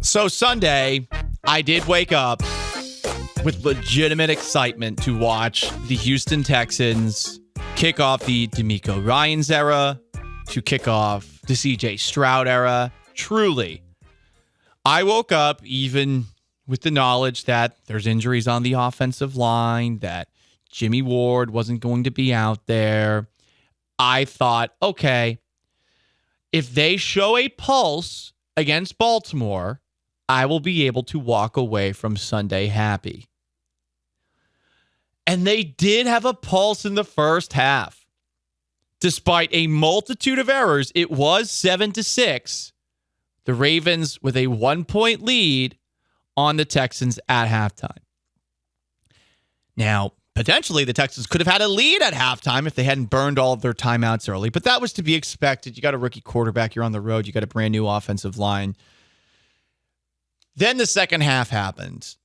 So Sunday, I did wake up with legitimate excitement to watch the Houston Texans kick off the DeMeco Ryans era, to kick off the CJ Stroud era. Truly, I woke up even with the knowledge that there's injuries on the offensive line, that Jimmy Ward wasn't going to be out there. I thought, okay, if they show a pulse against Baltimore, I will be able to walk away from Sunday happy. And they did have a pulse in the first half. Despite a multitude of errors, it was 7-6. The Ravens with a 1-point lead on the Texans at halftime. Now, potentially the Texans could have had a lead at halftime if they hadn't burned all of their timeouts early, but that was to be expected. You got a rookie quarterback, you're on the road, you got a brand new offensive line. Then the second half happened,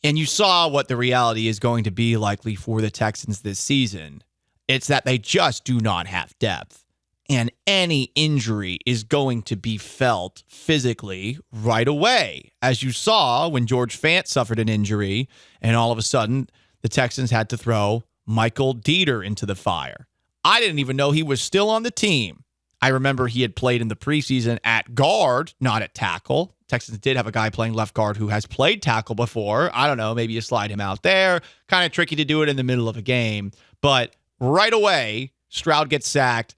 and you saw what the reality is going to be likely for the Texans this season. It's that they just do not have depth, and any injury is going to be felt physically right away, as you saw when George Fant suffered an injury, and all of a sudden the Texans had to throw Michael Dieter into the fire. I didn't even know he was still on the team. I remember he had played in the preseason at guard, not at tackle. Texans did have a guy playing left guard who has played tackle before. I don't know, maybe you slide him out there. Kind of tricky to do it in the middle of a game. But right away, Stroud gets sacked.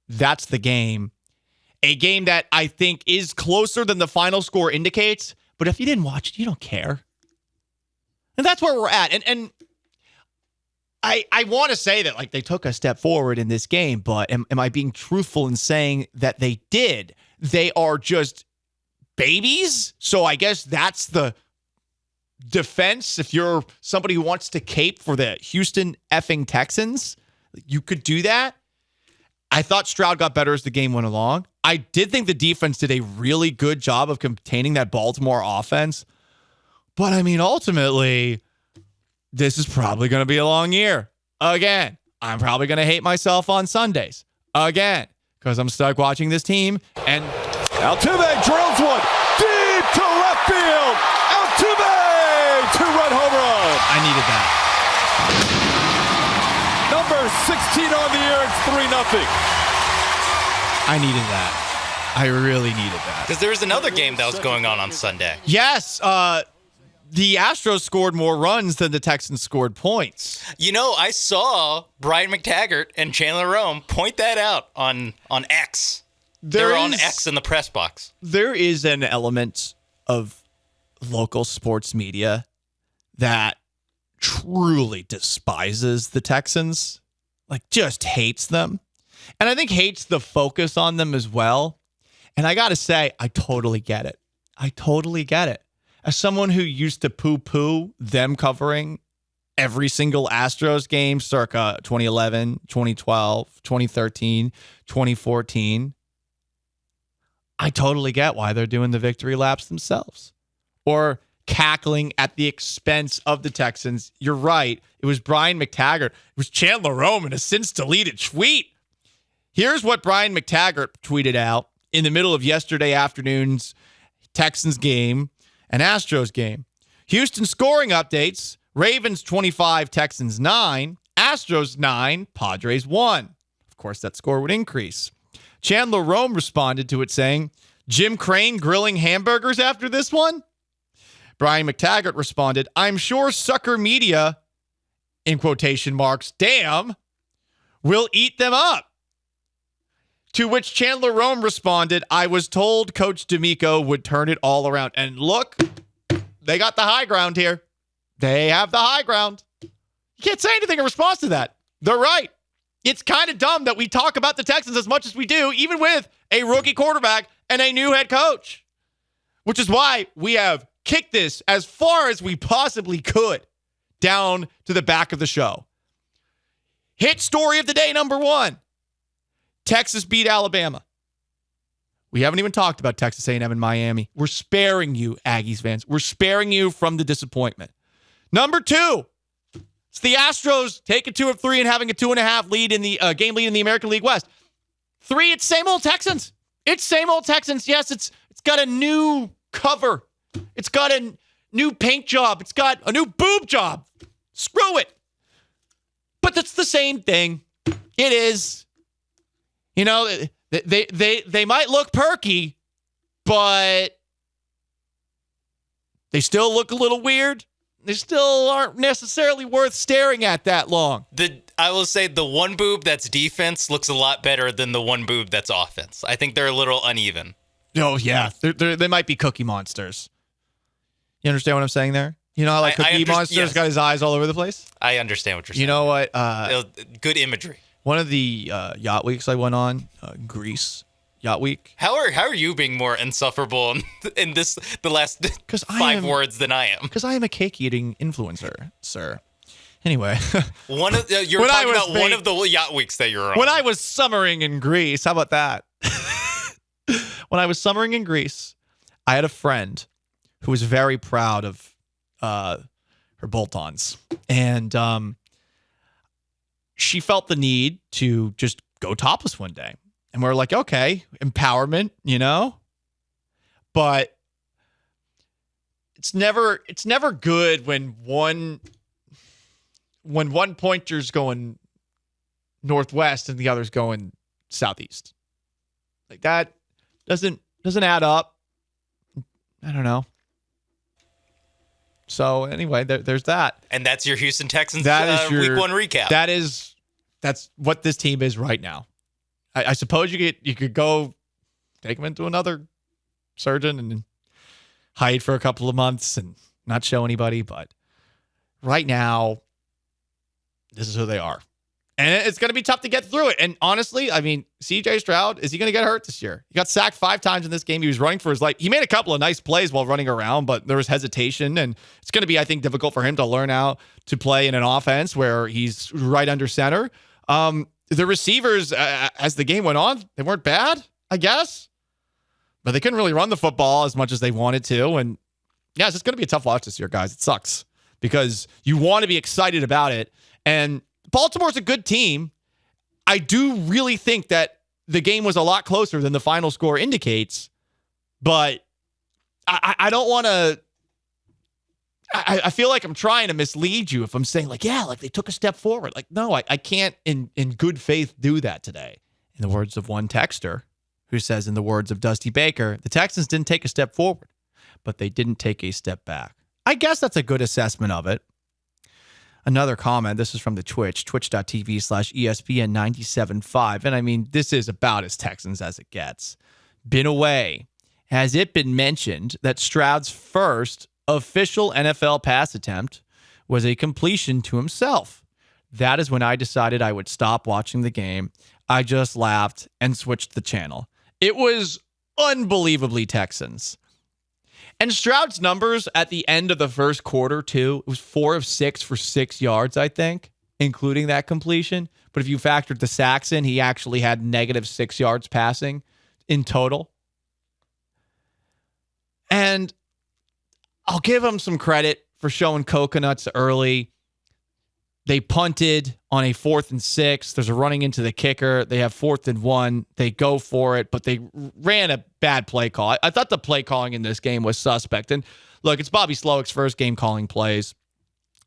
That's the game. A game that I think is closer than the final score indicates. But if you didn't watch it, you don't care. And that's where we're at. And I want to say that like they took a step forward in this game, but am I being truthful in saying that they did? They are just babies. So I guess that's the defense. If you're somebody who wants to cape for the Houston effing Texans, you could do that. I thought Stroud got better as the game went along. I did think the defense did a really good job of containing that Baltimore offense. But I mean, ultimately, this is probably going to be a long year. Again, I'm probably going to hate myself on Sundays. Again, because I'm stuck watching this team. And Altuve drills one deep to left field. Altuve, two-run home run. I needed that. Number 16 on the year. It's 3-0. I needed that. I really needed that. Because there was another game that was going on Sunday. Yes, the Astros scored more runs than the Texans scored points. You know, I saw Brian McTaggart and Chandler Rome point that out on X. They're on X in the press box. There is an element of local sports media that truly despises the Texans, like just hates them. And I think hates the focus on them as well. And I got to say, I totally get it. I totally get it. As someone who used to poo-poo them covering every single Astros game circa 2011, 2012, 2013, 2014, I totally get why they're doing the victory laps themselves or cackling at the expense of the Texans. You're right. It was Brian McTaggart. It was Chandler Rome in a since deleted tweet. Here's what Brian McTaggart tweeted out in the middle of yesterday afternoon's Texans game and Astros game. Houston scoring updates. Ravens 25, Texans 9. Astros 9, Padres 1. Of course, that score would increase. Chandler Rome responded to it saying, Jim Crane grilling hamburgers after this one? Brian McTaggart responded, I'm sure sucker media, in quotation marks, damn, will eat them up. To which Chandler Rome responded, I was told Coach DeMeco would turn it all around. And look, they got the high ground here. They have the high ground. You can't say anything in response to that. They're right. It's kind of dumb that we talk about the Texans as much as we do, even with a rookie quarterback and a new head coach, which is why we have kicked this as far as we possibly could down to the back of the show. Hit story of the day, number 1. Texas beat Alabama. We haven't even talked about Texas A&M and Miami. We're sparing you, Aggies fans. We're sparing you from the disappointment. Number 2, it's the Astros taking 2 of 3 and having a 2.5 lead in the game lead in the American League West. 3, it's same old Texans. It's same old Texans. Yes, it's got a new cover It's got a new paint job. It's got a new boob job. Screw it. But that's the same thing. It is. You know, they might look perky, but they still look a little weird. They still aren't necessarily worth staring at that long. I will say the one boob that's defense looks a lot better than the one boob that's offense. I think they're a little uneven. Oh, yeah. They might be Cookie Monsters. You understand what I'm saying there? You know how like Cookie Monster's got his eyes all over the place? I understand what you're saying. You know what? Good imagery. One of the yacht weeks I went on, Greece yacht week. How are you being more insufferable in the last 5 words than I am? Because I am a cake eating influencer, sir. Anyway, one of the yacht weeks that you're on. When I was summering in Greece, how about that? When I was summering in Greece, I had a friend who was very proud of her bolt-ons, and she felt the need to just go topless one day. And we're like, okay, empowerment, you know? But it's never good when one pointer's going northwest and the other's going southeast. Like that doesn't add up. I don't know. So anyway, there's that. And that's your Houston Texans week 1 recap. That's what this team is right now. I suppose you could go take them into another surgeon and hide for a couple of months and not show anybody. But right now, this is who they are. And it's going to be tough to get through it. And honestly, I mean, CJ Stroud, is he going to get hurt this year? He got sacked 5 times in this game. He was running for his life. He made a couple of nice plays while running around, but there was hesitation. And it's going to be, I think, difficult for him to learn how to play in an offense where he's right under center. The receivers, as the game went on, they weren't bad, I guess. But they couldn't really run the football as much as they wanted to. And yeah, it's just going to be a tough watch this year, guys. It sucks because you want to be excited about it. And Baltimore's a good team. I do really think that the game was a lot closer than the final score indicates. But I don't want to... I feel like I'm trying to mislead you if I'm saying like, yeah, like they took a step forward. Like, no, I can't in good faith do that today. In the words of one texter who says, in the words of Dusty Baker, the Texans didn't take a step forward, but they didn't take a step back. I guess that's a good assessment of it. Another comment, this is from the twitch.tv/ESPN975. And I mean, this is about as Texans as it gets. Been away. Has it been mentioned that Stroud's first official NFL pass attempt was a completion to himself? That is when I decided I would stop watching the game. I just laughed and switched the channel. It was unbelievably Texans. And Stroud's numbers at the end of the first quarter, too, it was 4 of 6 for 6 yards, I think, including that completion. But if you factored the sacks in, he actually had -6 yards passing in total. And I'll give him some credit for showing coconuts early. They punted on a 4th and 6. There's a running into the kicker. They have 4th and 1. They go for it, but they ran a bad play call. I thought the play calling in this game was suspect. And look, it's Bobby Slowick's first game calling plays,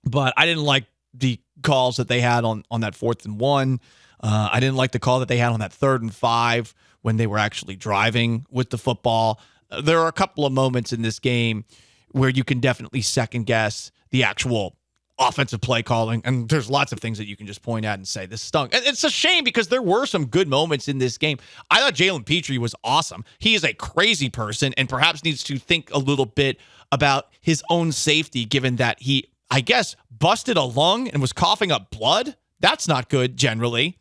but I didn't like the calls that they had on that 4th and 1. I didn't like the call that they had on that 3rd and 5 when they were actually driving with the football. There are a couple of moments in this game where you can definitely second guess the actual offensive play calling, and there's lots of things that you can just point at and say, this stunk. And it's a shame because there were some good moments in this game. I thought Jalen Petrie was awesome. He is a crazy person and perhaps needs to think a little bit about his own safety, given that he, I guess, busted a lung and was coughing up blood. That's not good generally,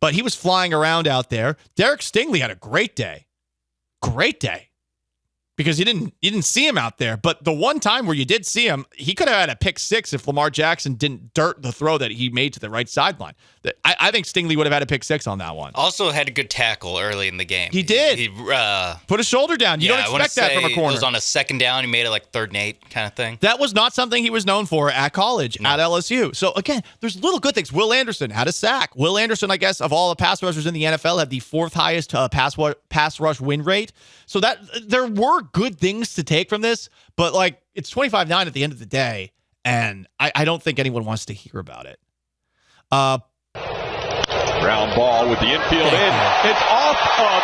but he was flying around out there. Derek Stingley had a great day. Great day. Because you didn't see him out there. But the one time where you did see him, he could have had a pick 6 if Lamar Jackson didn't dirt the throw that he made to the right sideline. I think Stingley would have had a pick 6 on that one. Also had a good tackle early in the game. He did. He put his shoulder down. You don't expect that from a corner. It was on a 2nd down. He made it like 3rd and 8 kind of thing. That was not something he was known for at college, at LSU. So, again, there's little good things. Will Anderson had a sack. Will Anderson, I guess, of all the pass rushers in the NFL, had the 4th highest pass rush win rate. So that there were good things to take from this, but like it's 25-9 at the end of the day, and I don't think anyone wants to hear about it. Ground ball with the infield in. It's off of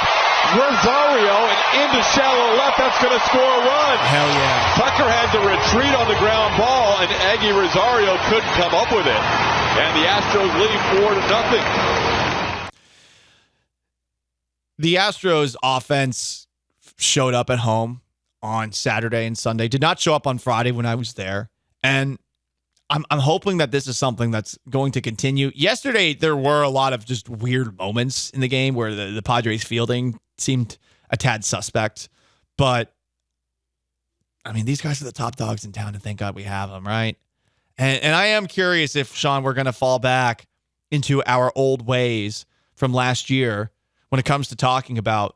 Rosario and into shallow left. That's going to score a run. Hell yeah. Tucker had to retreat on the ground ball, and Aggie Rosario couldn't come up with it. And the Astros lead 4-0. The Astros offense showed up at home on Saturday and Sunday. Did not show up on Friday when I was there. And I'm hoping that this is something that's going to continue. Yesterday, there were a lot of just weird moments in the game where the Padres fielding seemed a tad suspect. But, I mean, these guys are the top dogs in town, and thank God we have them, right? And I am curious if, Sean, we're going to fall back into our old ways from last year when it comes to talking about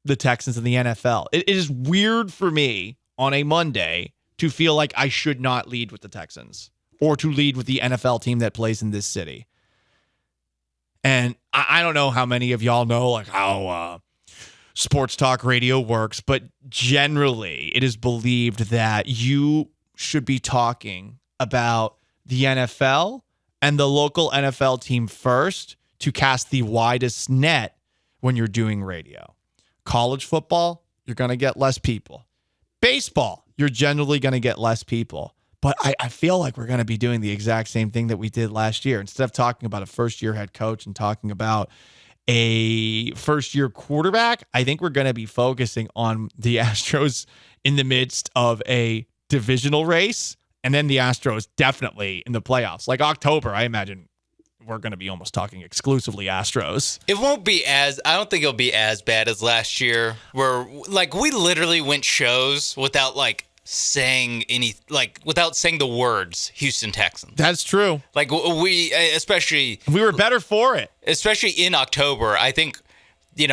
the Texans and the NFL. It is weird for me on a Monday to feel like I should not lead with the Texans or to lead with the NFL team that plays in this city. And I don't know how many of y'all know like how sports talk radio works, but generally it is believed that you should be talking about the NFL and the local NFL team first to cast the widest net when you're doing radio. College football, you're going to get less people. Baseball, you're generally going to get less people. But I feel like we're going to be doing the exact same thing that we did last year. Instead of talking about a first-year head coach and talking about a first-year quarterback, I think we're going to be focusing on the Astros in the midst of a divisional race, and then the Astros definitely in the playoffs. Like October, I imagine we're going to be almost talking exclusively Astros. It won't be I don't think it'll be as bad as last year, where like we literally went shows without like saying without saying the words Houston Texans. That's true. Like we were better for it, especially in October. I think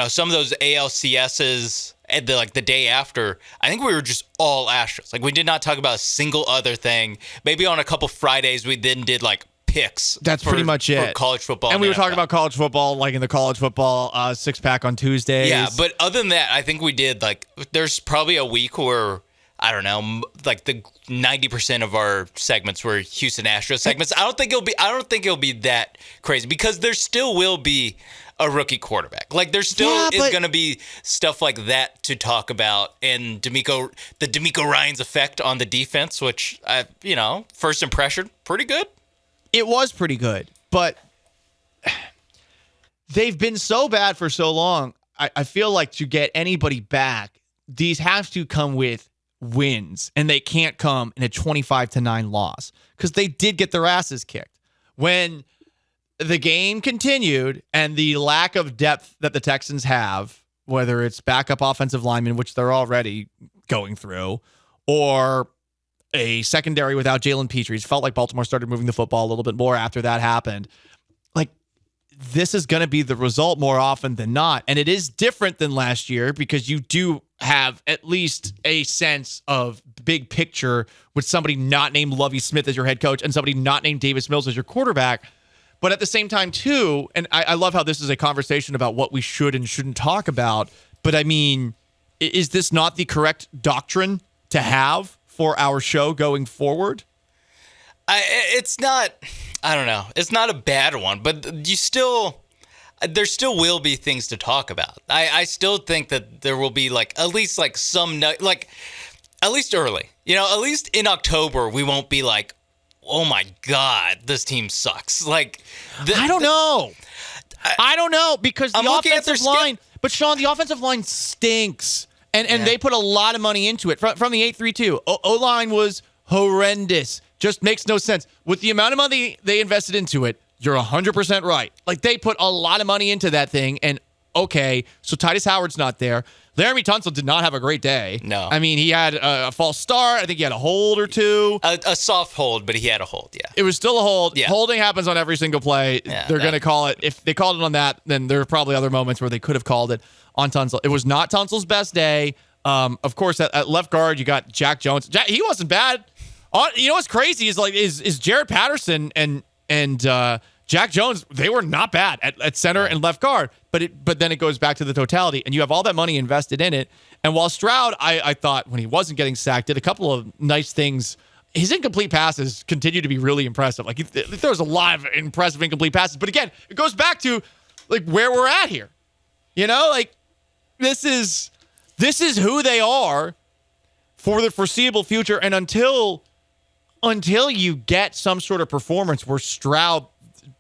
some of those ALCSs and the day after, I think we were just all Astros. Like we did not talk about a single other thing. Maybe on a couple Fridays we then did like picks. That's pretty much it. For college football. And we were talking about college football, like in the college football six-pack on Tuesdays. Yeah, but other than that, I think we did there's probably a week where, I don't know, like the 90% of our segments were Houston Astros segments. I don't think it'll be that crazy because there still will be a rookie quarterback. Like there still is going to be stuff like that to talk about, and the DeMeco Ryans effect on the defense, which first impression, pretty good. It was pretty good, but they've been so bad for so long. I feel like to get anybody back, these have to come with wins, and they can't come in a 25-9 loss because they did get their asses kicked. When the game continued and the lack of depth that the Texans have, whether it's backup offensive linemen, which they're already going through, or a secondary without Jalen Petrie, felt like Baltimore started moving the football a little bit more after that happened. Like, this is going to be the result more often than not. And it is different than last year because you do have at least a sense of big picture with somebody not named Lovie Smith as your head coach and somebody not named Davis Mills as your quarterback. But at the same time, too, and I love how this is a conversation about what we should and shouldn't talk about. But I mean, is this not the correct doctrine to have for our show going forward? It's not, I don't know. It's not a bad one, but there still will be things to talk about. I still think that there will be at least at least early, at least in October, we won't be like, oh my God, this team sucks. I don't know. I don't know because the offensive line, but Sean, the offensive line stinks. And they put a lot of money into it from the 8-3-2. O-line was horrendous. Just makes no sense. With the amount of money they invested into it, you're 100% right. They put a lot of money into that thing, and okay, so Titus Howard's not there. Laramie Tunsil did not have a great day. No. I mean, he had a false start. I think he had a hold or two. A soft hold, but he had a hold, yeah. It was still a hold. Yeah. Holding happens on every single play. Yeah, They're going to call it. If they called it on that, then there are probably other moments where they could have called it on Tunsil. It was not Tunsil's best day. Of course, at left guard, you got Jack Jones. He wasn't bad. You know what's crazy is Jared Patterson and Jack Jones, they were not bad at center and left guard, but then it goes back to the totality, and you have all that money invested in it. And while Stroud, I thought when he wasn't getting sacked, did a couple of nice things. His incomplete passes continue to be really impressive. Like, there's a lot of impressive incomplete passes. But again, it goes back to like where we're at here. Like this is who they are for the foreseeable future. And until you get some sort of performance where Stroud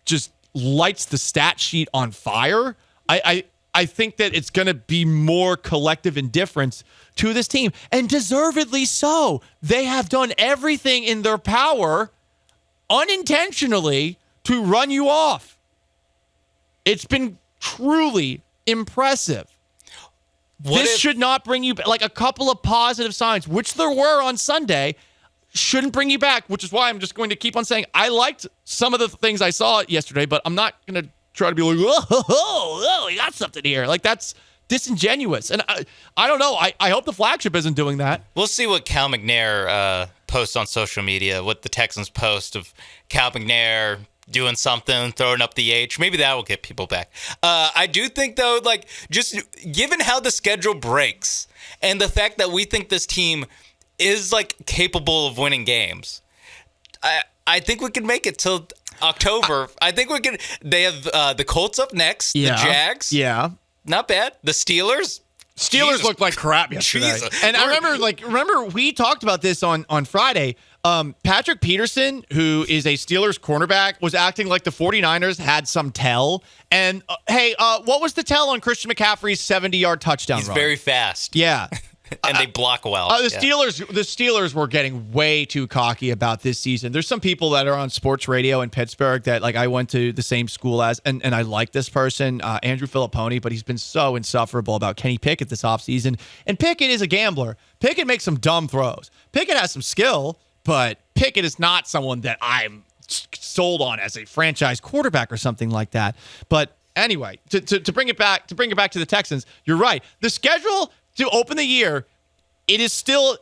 just lights the stat sheet on fire, I think that it's going to be more collective indifference to this team, and deservedly so. They have done everything in their power unintentionally to run you off. It's been truly impressive. This should not bring you back. Like, a couple of positive signs, which there were on Sunday, shouldn't bring you back, which is why I'm just going to keep on saying I liked some of the things I saw yesterday, but I'm not going to try to be like, oh, we got something here. Like, that's disingenuous. And I don't know. I hope the flagship isn't doing that. We'll see what Cal McNair posts on social media, what the Texans post of Cal McNair doing something, throwing up the H. Maybe that will get people back. I do think, though, like, just given how the schedule breaks and the fact that we think this team is, like, capable of winning games, I think we can make it till October. I think we can. They have the Colts up next, the Jags. Yeah. Not bad. The Steelers looked like crap yesterday. Jesus. And I remember we talked about this on Friday. Patrick Peterson, who is a Steelers cornerback, was acting like the 49ers had some tell. And hey, what was the tell on Christian McCaffrey's 70-yard touchdown He's run? very fast. Yeah. And they block well. The Steelers were getting way too cocky about this season. There's some people that are on sports radio in Pittsburgh that, like, I went to the same school as, and I like this person, Andrew Filipponi, but he's been so insufferable about Kenny Pickett this offseason. And Pickett is a gambler. Pickett makes some dumb throws. Pickett has some skill, but Pickett is not someone that I'm sold on as a franchise quarterback or something like that. But anyway, to bring it back to the Texans, you're right. The schedule to open the year, it is still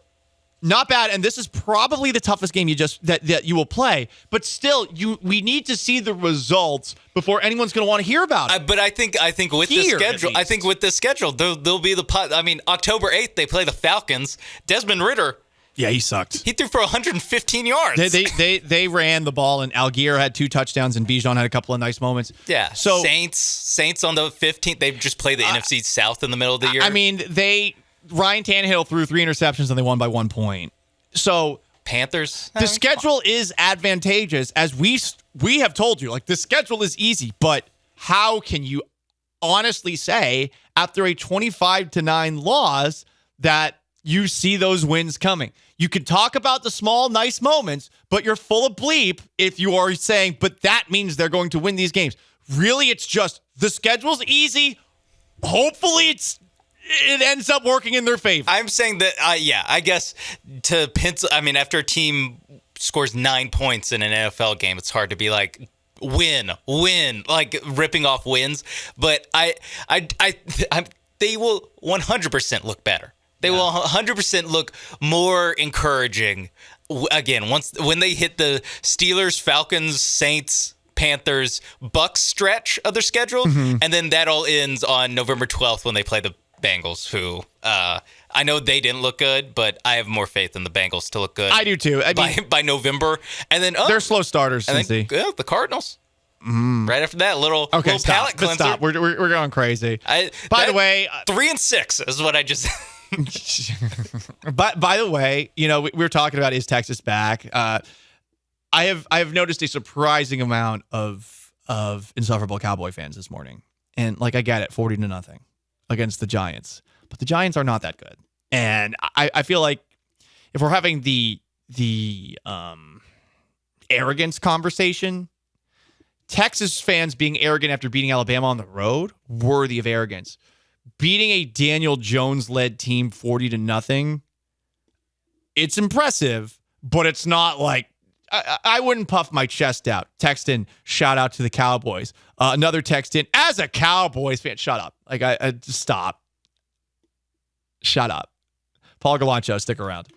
not bad, and this is probably the toughest game that you will play. But still, we need to see the results before anyone's going to want to hear about it. But I think with the schedule, there'll be October 8th they play the Falcons. Desmond Ridder. Yeah, he sucked. He threw for 115 yards. They ran the ball, and Algier had 2 touchdowns, and Bijan had a couple of nice moments. Yeah. So Saints on the 15th. They just played the NFC South in the middle of the year. I mean, Ryan Tannehill threw 3 interceptions, and they won by 1 point. So Panthers. The schedule is advantageous, as we have told you. Like, the schedule is easy, but how can you honestly say after a 25-9 loss that you see those wins coming? You can talk about the small, nice moments, but you're full of bleep if you are saying, but that means they're going to win these games. Really, it's just the schedule's easy. Hopefully it ends up working in their favor. I'm saying that, I guess to pencil, after a team scores 9 points in an NFL game, it's hard to be like, win, like ripping off wins. But they will 100% look better. They will 100% look more encouraging. Again, when they hit the Steelers, Falcons, Saints, Panthers, Bucks stretch of their schedule, and then that all ends on November 12th when they play the Bengals, who I know they didn't look good, but I have more faith in the Bengals to look good. I do too. By November, and then they're slow starters. And then, the Cardinals. Right after that, little palate cleanser. Stop. We're going crazy. By the way, 3-6 is what I just. But by the way, we were talking about, is Texas back? I have noticed a surprising amount of insufferable Cowboy fans this morning, and I get it, 40-0 against the Giants, but the Giants are not that good, and I feel like if we're having the arrogance conversation, Texas fans being arrogant after beating Alabama on the road, worthy of arrogance. Beating a Daniel Jones-led team 40-0, it's impressive, but it's not like I wouldn't puff my chest out. Text in, shout out to the Cowboys. Another text in, as a Cowboys fan, shut up. I just stop. Shut up. Paul Galancho, stick around.